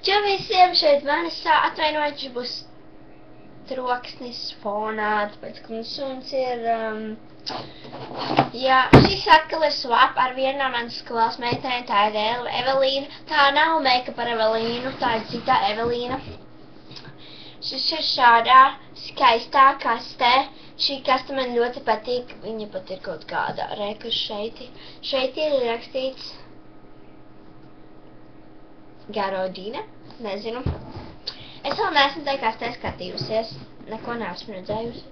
Čau visiem, šeit Vanessa, atvainojiet, šis būs troksnis fonā, tāpēc, ka mums suns ir, jā, šis atkal ir swap ar vienu no manas skolas meitēm, tā ir Evelīna, tā nav make-up ar Evelīnu, tā ir cita Evelīna. Šis ir šādā skaistā kastē, šī kaste man ļoti patīk, viņa pat ir kaut kādā, kur šeit ir rakstīts Garodīna, nezinu. Es vēl neesmu tai kastē skatījusies, neko neesmu redzējusi.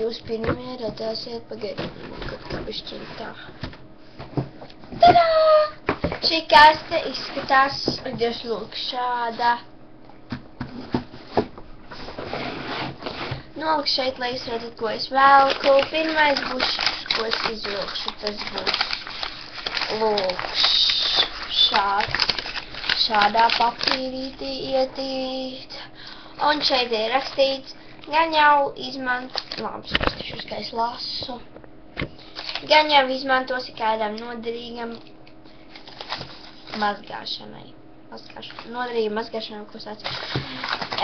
Jūs pirmie redzēsiet, pagaidiet, kad bišķiņ tā. Tadā! Šī kaste izskatās, Dievs, lūk, šāda. Nolik šeit, lai jūs redzat, ko es velku. Pirmais būs, ko es izvilkšu, tas būs, lūk, šādā papīrītī ietīt. Un šeit ir rakstīts, gan jau skatīšos, kā es lasu. Gan jau izmantosi kādam noderīgam mazgāšanai. Noderīgam mazgāšanai, ko sāc.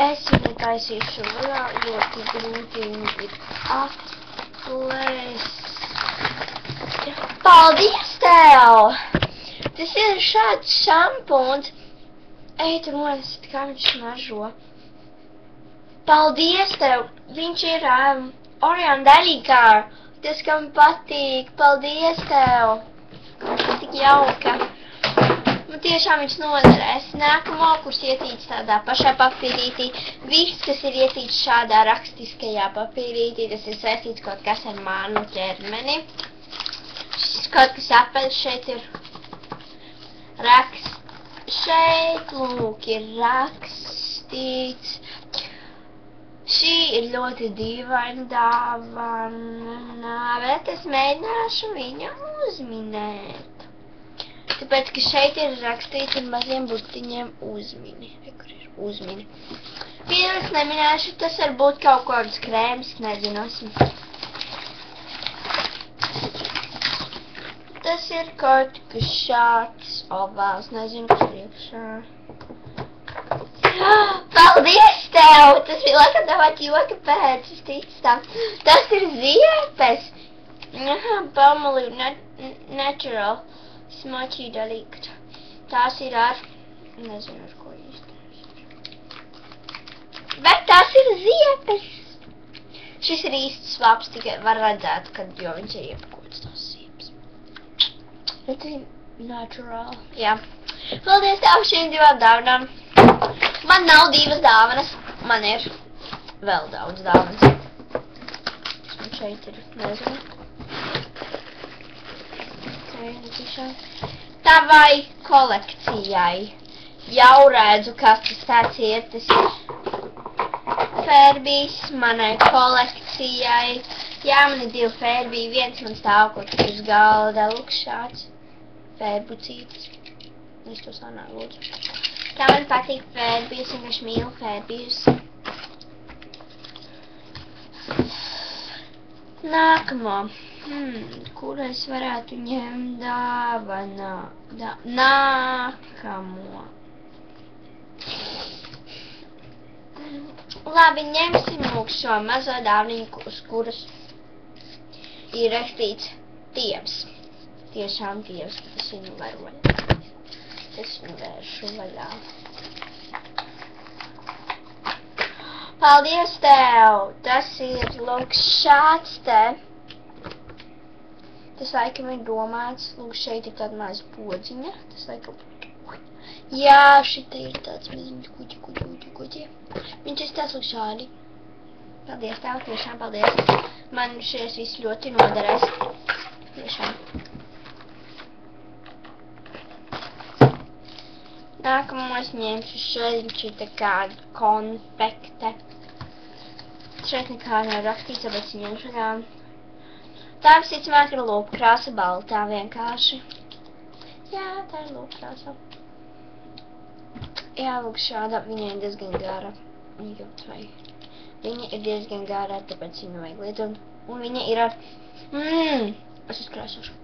Es viņu taisīšu vaļā, ļoti grūti viņu ir atplēst. Paldies tev! Tas ir šāds šampuns. Ej, tu nosit, kā viņš smaržo. Paldies tev! Viņš ir Orion Daļīkār. Tas, kam patīk. Paldies tev! Viņš ir tik jauka. Tiešām viņš noderēs. Nākamo, kurš ietīts tādā pašā papīrītī. Viss, kas ir ietīts šādā rakstiskajā papīrītī, tas ir saistīts kaut kas ar manu ķermeni. Šis kaut kas apaļš šeit ir raksts. Šeit, lūk, ir rakstīts. Šī ir ļoti dīvaina dāvana, bet es mēģināšu viņu uzminēt. Tāpēc, ka šeit ir rakstīts ar maziem burtiņiem uzmini. Kur ir uzmini? Pirms neminēšu, tas var būt kaut kāds krēms, nezinosim. Tas ir kaut kas šāds ovāls, nezinu, kas priekšā. Paldies tev! Tas bija laikam tāpat joka pēc, es ticu tam. Tas ir ziepes! Palmolive Natural Smudgy Delict. Tās ir ar, nezinu ar ko īsti. Bet tās ir ziepes! Šis ir īsts svaps, tikai var redzēt, jo viņš ir iepakots tās ziepes. Bet ir natural. Jā. Paldies tev šīm divām dāvanām. Man nav divas dāvanas, man ir vēl daudz dāvanas. Un šeit ir, nezinu. Tavai kolekcijai. Jau redzu, kas tas tāds ir. Tas ir Fairbijs manai kolekcijai. Jā, man ir divi Fairbiji. Viens man stāv kaut kur uz galda. Lūk, šāds. Fairbucītis. Es to sanāk, lūdzu. Kā man patīk Fairbijus, vienkārši mīlu Fairbijus. Nākamo. Kur es varētu ņemt dāvanā? Nākamo. Labi, ņemsim lūk šo mazo dāvaniņu, uz kuras ir rakstīts Dievs. Tiešām Dievs, tas viņu var vaļā. Es viņu vēršu vaļā. Paldies tev! Tas ir, lūk, šāds te. Tas laikam ir domāts. Lūk, šeit ir tāda maza podziņa. Tas laikam... Jā, šita ir tāds maziņš kuģi. Viņš ir tāds, lūk, šādi. Paldies tev, tiešām paldies. Man šies viss ļoti noderēs. Tiešām. Nākamo es ņemšu šeit, viņš ir tā kāda konfekte. Šeit nekā nav rakstīts, tāpēc ņemšu kā. Tā visticamāk ir lūpkrāsa baltā vienkārši. Jā, tā ir lūpkrāsa. Jā, lūk šāda, viņa ir diezgan gara. Viņa ir diezgan gara, tāpēc viņu vajag lietot. Un viņa ir ar... Es uzkrāsošu.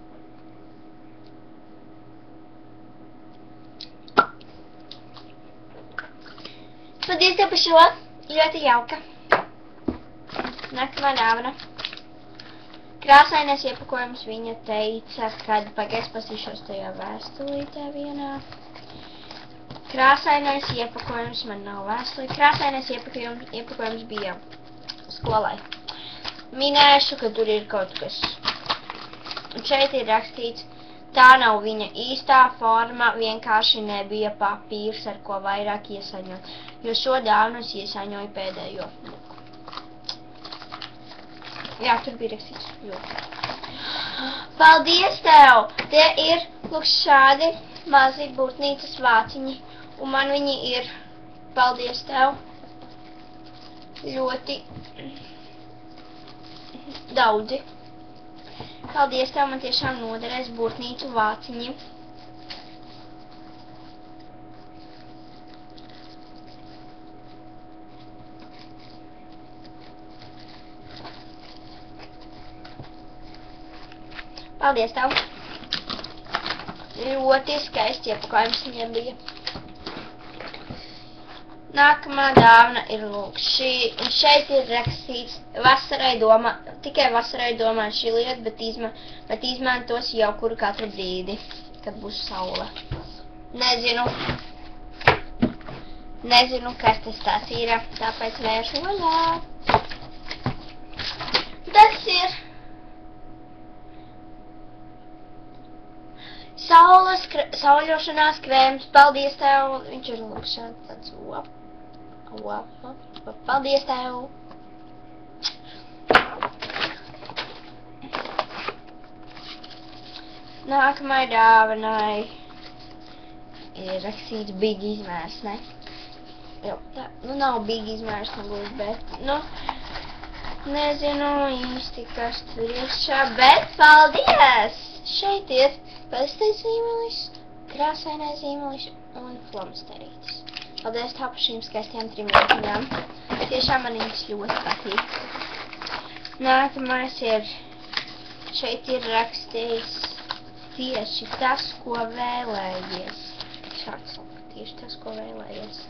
Paldies tev par šo. Ļoti jauka. Nākamā dāvana. Krāsainais iepakojums viņa teica, kad pagaids pasīšos tajā vēstulītē vienā. Krāsainais iepakojums man nav vēstulī. Krāsainais iepakojums bija skolai. Minēšu, ka tur ir kaut kas. Un šeit ir rakstīts, tā nav viņa īstā forma, vienkārši nebija papīrs, ar ko vairāk iesaņot, jo šo dāvanu es iesaņoju pēdējo. Jā, tur bija rakstīts. Jo. Paldies tev! Tie ir, lūk, šādi mazi būtnīcas vāciņi. Un man viņi ir, paldies tev, ļoti daudzi. Paldies tev, man tiešām noderēs būtnīcu vāciņi. Paldies tev. Ļoti skaists iepakojums viņiem bija. Nākamā dāvana ir lūk šī. Un šeit ir rakstīts vasarai domā, tikai vasarai domā šī lieta, bet izmantos jau kuru katru brīdi, kad būs saule. Nezinu, kas tas ir, tāpēc vēršu vaļā. Tas ir sauļošanās krēms. Paldies tev. Viņš ir lūk šāds tāds paldies tev. Nākamai dāvanai ir rakstīts big izmērs, ne? Jo, tā, nav big izmērs nebūs, bet, nezinu īsti, kas tur iekšā, bet paldies! Šeit ir pestais zīmelis, krāsainais zīmelis un flomsterītis. Paldies tā par šīm skaistiem trim lietiņām. Tiešām man viņas ļoti patīk. Nākamais ir, šeit ir rakstīts tieši tas, ko vēlējies. Šāds lūk, tieši tas, ko vēlējies.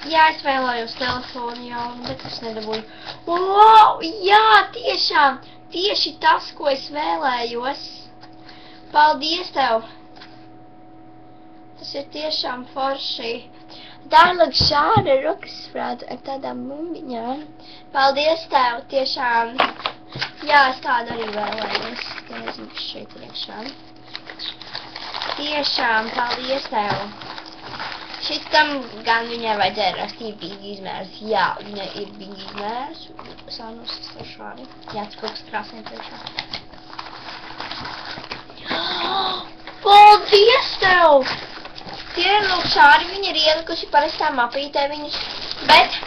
Jā, es vēlējos telefonu jaunu, bet es nedabūju. Wow, jā, tiešām, tieši tas, ko es vēlējos. Paldies tev! Tas ir tiešām forši. Tā ir lūk šāda rokasfrāde ar tādām bumbiņām. Paldies tev, tiešām. Jā, es tādu arī vēlējos. Nezinu, kas šeit ir iekšā. Tiešām, paldies tev. Šitam gan viņai vajadzēja rakstīt big izmērs. Jā, viņai ir big izmērs. Sānos tas šādi. Jā, tas kaut kas krāsnē priekšā. Paldies tev! Tie ir lūk šādi, viņi ir ielikuši parastā mapītē viņus, bet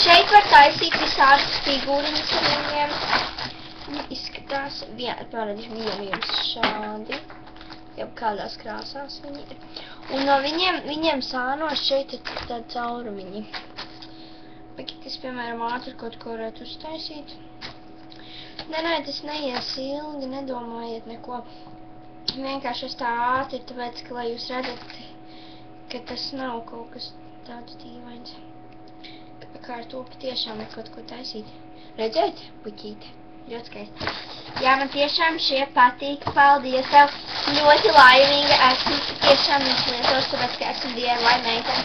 šeit var taisīt visādas figūriņas ar viņiem. Viņi izskatās, pārādīšu jums šādi, jau kādās krāsās viņi ir. Un no viņiem sānos šeit ir tādi caurumiņi. Es, piemēram, ātri kaut ko varētu uztaisīt. Nē, tas neies ilgi, nedomājiet neko. Vienkārši es tā ātri, tāpēc, ka, lai jūs redzat, ka tas nav kaut kas tāds dīvains. Kā ar to patiešām ir kaut ko taisīt. Redzēt? Puķīte. Ļoti skaisti. Jā, man tiešām šie patīk. Paldies tev. Ļoti laimīga esmu. Tiešām viņš lietos, tāpēc, ka esmu DIY meitene.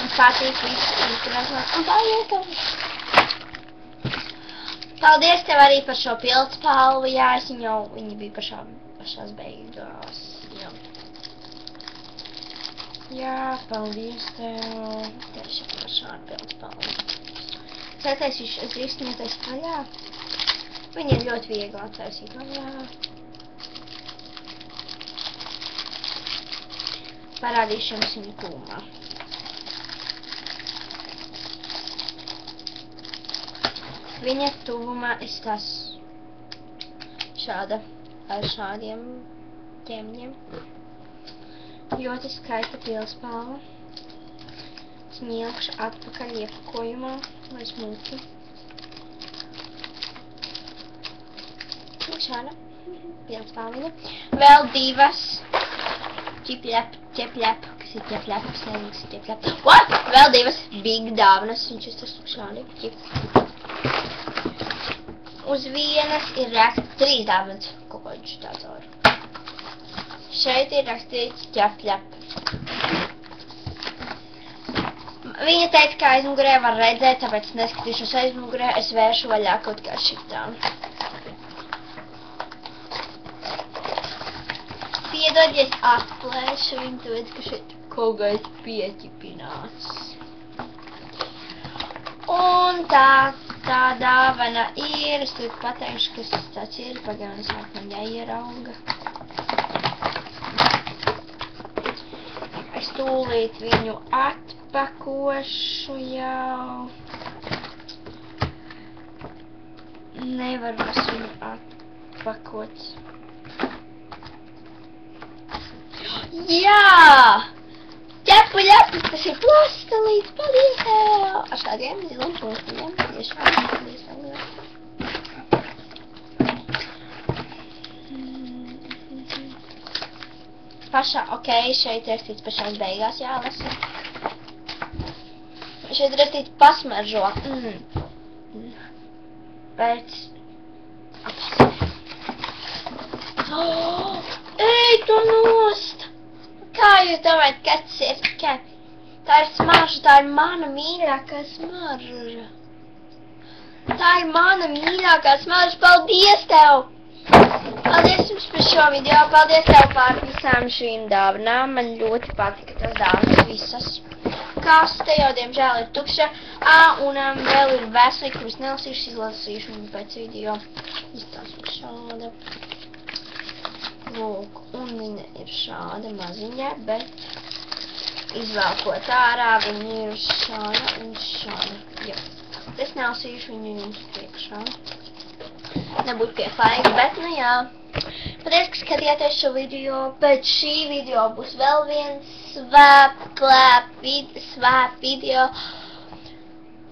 Un patīk visu internetu. Un paldies tev. Paldies tev arī par šo pildspalvu. Jā, es viņi bija pašās beigās. Jā, paldies tev. Tiešām par šādu pildspalvu. Es attaisīšu, es drīkstu netaisīt vaļā. Viņi ir ļoti viegli attaisīt vaļā. Parādīšu jums viņu tūmā. Viņa tuvumā izstās šāda ar šādiem ķemņiem. Ļoti skaista pildspalva. Smilkšu atpakaļ iepakojumā, lai smuki. Šāda pildspalviņa. Vēl divas ķipļep, kas ir ķepļep, es nezinu, kas ir ķepļep. What? Vēl divas big dāvanas, viņš ir tas šādi. Uz vienas ir rakstīts 3 dāvanas, kaut ko viņš tāds var. Šeit ir rakstīts ķep. Viņa teica, ka aizmugurē var redzēt, tāpēc neskatīšos aizmugurē, es vēršu vaļā kaut kā šitām. Piedod, ja es atplēšu, viņa teica, ka šeit kaut kāds pieķipināts. Un tā dāvana ir, es tūlīt pateikšu, kas tāds ir, pagaidām sāk man jāierauga. Es tūlīt viņu atpakošu jau. Nevaru es viņu atpakot. Jā! Ķepuļapi, tas ir plastelīts, paldies tev! Ar šādiem ziliem šūstiņiem, paldies tev. Pašā, šeit rakstīts pašās beigās jālasa. Šeit rakstīts pasmaržo. Pēc... Ej, tu nost! Kā jūs domājat, kas tas ir? Tā ir smarža, tā ir mana mīļākā smarža. Tā ir mana mīļākā smarža, paldies tev! Paldies jums par šo video, paldies tev par visām šīm dāvanām. Man ļoti patika tas dāvanas visas. Kaste jau, diemžēl, ir tukša. Un vēl ir veseli, kurus nelasīšu, izlasīšu viņu pēc video. Izstāsim šāda. Lūk, un viņa ir šāda maziņa, bet izvēlkot ārā, viņa ir šāda un šāda. Jā. Es nelasīšu viņu jums priekšā. Nebūtu pieklājīgi, bet nu jā. Paldies, ka skatījāties šo video. Pēc šī video būs vēl viens swap video.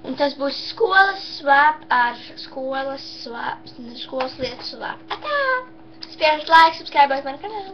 Un tas būs skolas swap ar skolas lietu swap. Atā! Spiežat like, subscribe manu kanālu.